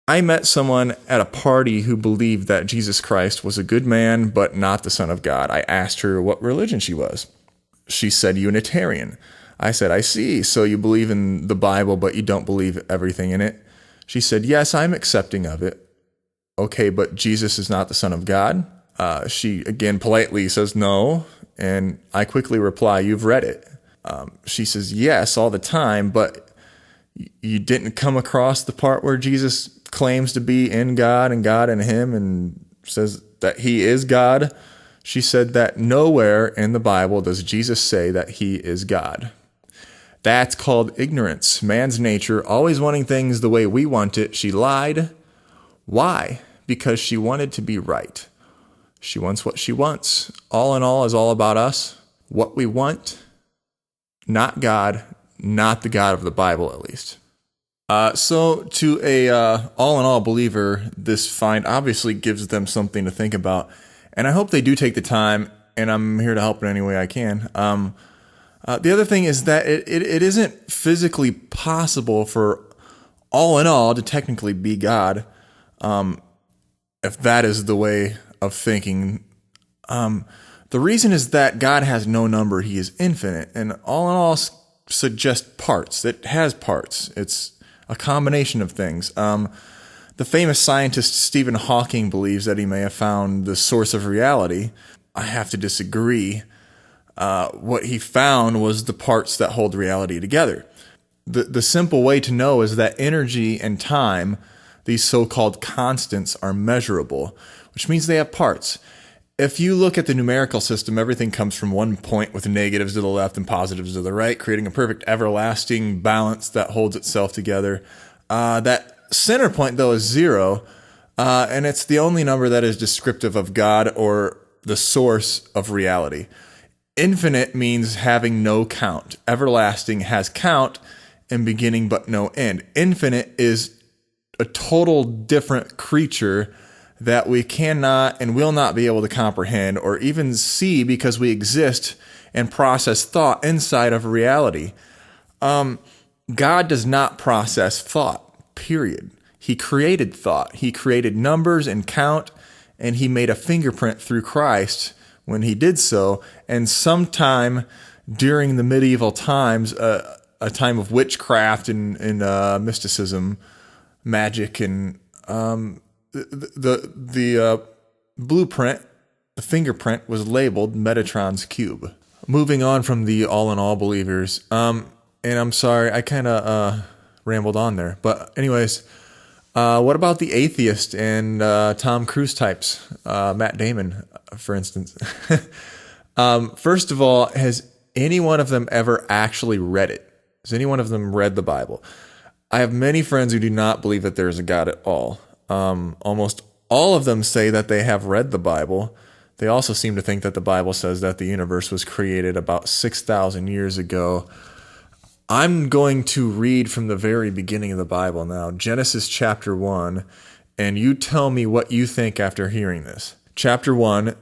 I met someone at a party who believed that Jesus Christ was a good man, but not the Son of God. I asked her what religion she was. She said Unitarian. I said, I see. So you believe in the Bible, but you don't believe everything in it? She said, yes, I'm accepting of it. Okay, but Jesus is not the Son of God? She, again, politely says no. And I quickly reply, you've read it. She says, yes, all the time, but you didn't come across the part where Jesus claims to be in God and God in him and says that he is God. She said that nowhere in the Bible does Jesus say that he is God. That's called ignorance. Man's nature, always wanting things the way we want it. She lied. Why? Because she wanted to be right. She wants what she wants. All in all is all about us. What we want, not God, not the God of the Bible at least. So to a all-in-all believer, this find obviously gives them something to think about. And I hope they do take the time, and I'm here to help in any way I can. The other thing is that it isn't physically possible for all in all to technically be God, if that is the way of thinking. The reason is that God has no number. He is infinite. And all in all suggests parts. It has parts. It's a combination of things. The famous scientist Stephen Hawking believes that he may have found the source of reality. I have to disagree. What he found was the parts that hold reality together. The simple way to know is that energy and time, these so-called constants, are measurable, which means they have parts. If you look at the numerical system, everything comes from one point with negatives to the left and positives to the right, creating a perfect everlasting balance that holds itself together. That center point, though, is 0, and it's the only number that is descriptive of God or the source of reality. Infinite means having no count. Everlasting has count and beginning but no end. Infinite is a total different creature that we cannot and will not be able to comprehend or even see because we exist and process thought inside of reality. God does not process thought, period. He created thought. He created numbers and count, and he made a fingerprint through Christ when he did so. And sometime during the medieval times, a time of witchcraft and mysticism, magic, and the blueprint, the fingerprint, was labeled Metatrons Cube. Moving on from the all-in-all believers, and I'm sorry, I kind of rambled on there. But anyways, what about the atheist and Tom Cruise types? Matt Damon, for instance. First of all, has any one of them ever actually read it? Has any one of them read the Bible? I have many friends who do not believe that there is a God at all. Almost all of them say that they have read the Bible. They also seem to think that the Bible says that the universe was created about 6,000 years ago. I'm going to read from the very beginning of the Bible now, Genesis chapter 1, and you tell me what you think after hearing this. Chapter 1,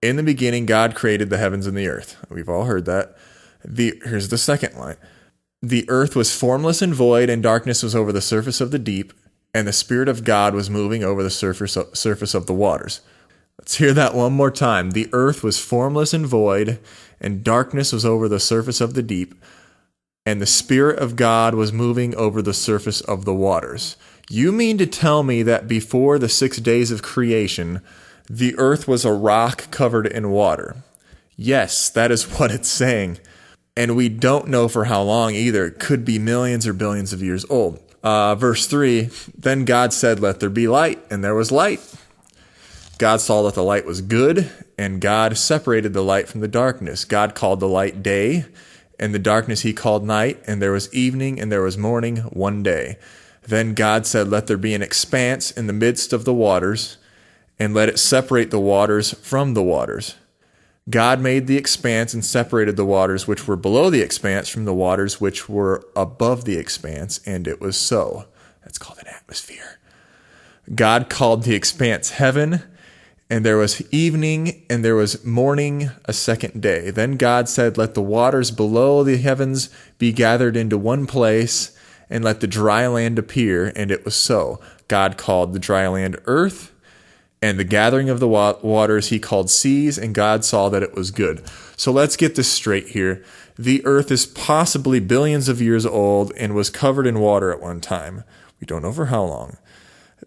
in the beginning, God created the heavens and the earth. We've all heard that. Here's the second line. The earth was formless and void, and darkness was over the surface of the deep, and the Spirit of God was moving over the surface of the waters. Let's hear that one more time. The earth was formless and void, and darkness was over the surface of the deep, and the Spirit of God was moving over the surface of the waters. You mean to tell me that before the 6 days of creation, the earth was a rock covered in water? Yes, that is what it's saying. And we don't know for how long either. It could be millions or billions of years old. Verse 3, then God said, let there be light, and there was light. God saw that the light was good, and God separated the light from the darkness. God called the light day, and the darkness he called night, and there was evening, and there was morning one day. Then God said, let there be an expanse in the midst of the waters, and let it separate the waters from the waters. God made the expanse and separated the waters which were below the expanse from the waters which were above the expanse, and it was so. That's called an atmosphere. God called the expanse heaven, and there was evening, and there was morning a second day. Then God said, let the waters below the heavens be gathered into one place, and let the dry land appear, and it was so. God called the dry land earth, and the gathering of the waters he called seas, and God saw that it was good. So let's get this straight here. The earth is possibly billions of years old and was covered in water at one time. We don't know for how long.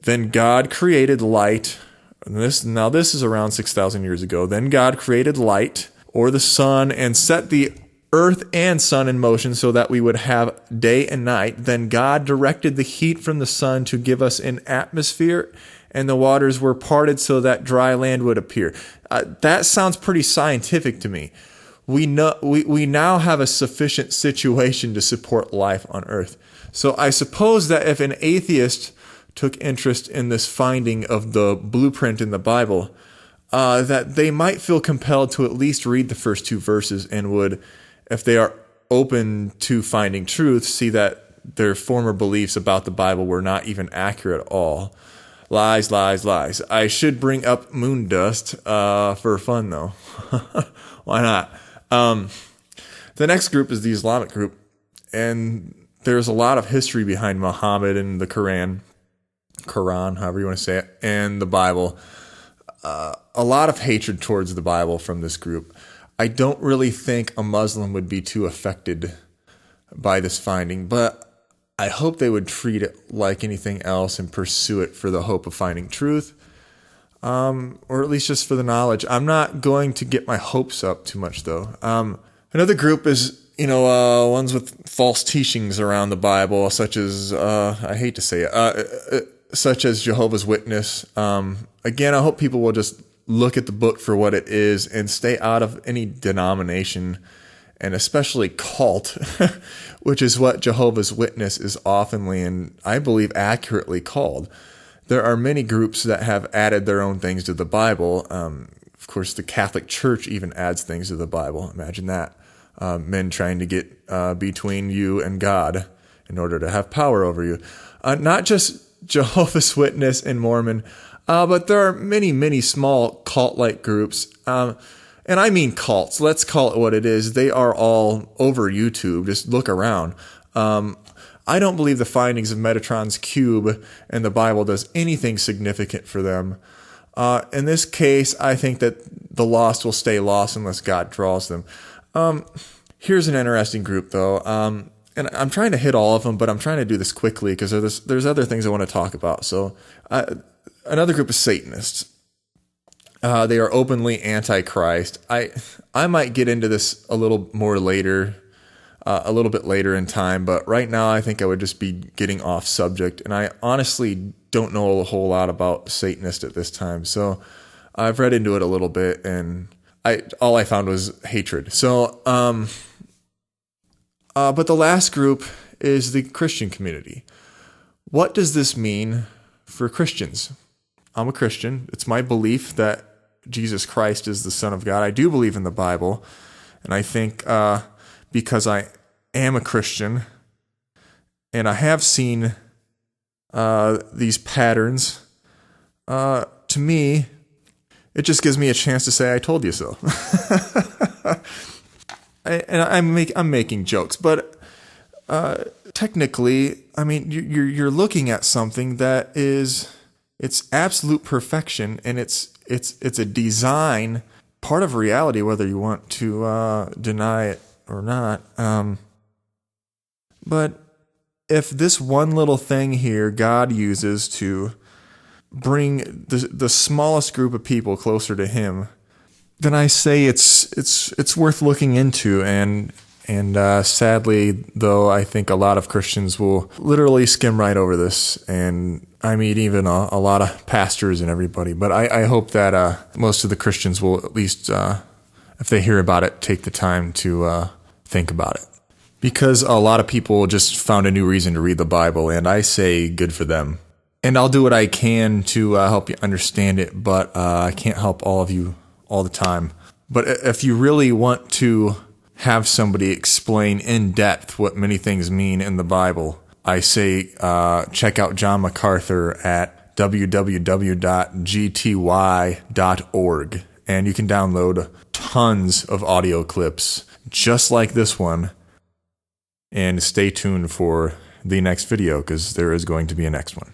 Then God created light. This is around 6,000 years ago. Then God created light, or the sun, and set the earth and sun in motion so that we would have day and night. Then God directed the heat from the sun to give us an atmosphere, and the waters were parted so that dry land would appear. That sounds pretty scientific to me. We now have a sufficient situation to support life on earth. So I suppose that if an atheist took interest in this finding of the blueprint in the Bible, that they might feel compelled to at least read the first two verses and would, if they are open to finding truth, see that their former beliefs about the Bible were not even accurate at all. Lies, lies, lies. I should bring up moon dust for fun, though. Why not? The next group is the Islamic group, and there's a lot of history behind Muhammad and the Quran, however you want to say it, and the Bible. A lot of hatred towards the Bible from this group. I don't really think a Muslim would be too affected by this finding, but I hope they would treat it like anything else and pursue it for the hope of finding truth, or at least just for the knowledge. I'm not going to get my hopes up too much, though. Another group is, ones with false teachings around the Bible, such as, I hate to say it, such as Jehovah's Witness. Again, I hope people will just look at the book for what it is and stay out of any denomination, and especially cult, which is what Jehovah's Witness is oftenly and I believe accurately called. There are many groups that have added their own things to the Bible. Of course, the Catholic Church even adds things to the Bible. Imagine that. Men trying to get between you and God in order to have power over you. Not just Jehovah's Witness and Mormon, but there are many, many small cult-like groups. And I mean cults. Let's call it what it is. They are all over YouTube. Just look around. I don't believe the findings of Metatrons Cube and the Bible does anything significant for them. In this case, I think that the lost will stay lost unless God draws them. Here's an interesting group, though. And I'm trying to hit all of them, but I'm trying to do this quickly because there's other things I want to talk about. So another group is Satanists. They are openly anti-Christ. I might get into this a little more later, a little bit later in time, but right now I think I would just be getting off subject, and I honestly don't know a whole lot about Satanists at this time. So I've read into it a little bit, and all I found was hatred. So, but the last group is the Christian community. What does this mean for Christians? I'm a Christian. It's my belief that Jesus Christ is the Son of God. I do believe in the Bible, and I think because I am a Christian and I have seen these patterns, to me, it just gives me a chance to say I told you so. I'm making jokes, but technically, I mean, you're looking at something that is it's absolute perfection, and it's a design, part of reality, whether you want to deny it or not. But if this one little thing here God uses to bring the smallest group of people closer to Him, then I say it's worth looking into. And sadly, though, I think a lot of Christians will literally skim right over this, and I mean even a lot of pastors and everybody. But I hope that most of the Christians will at least, if they hear about it, take the time to think about it. Because a lot of people just found a new reason to read the Bible, and I say good for them. And I'll do what I can to help you understand it, but I can't help all of you all the time. But if you really want to have somebody explain in depth what many things mean in the Bible, I say check out John MacArthur at www.gty.org, and you can download tons of audio clips just like this one, and stay tuned for the next video, because there is going to be a next one.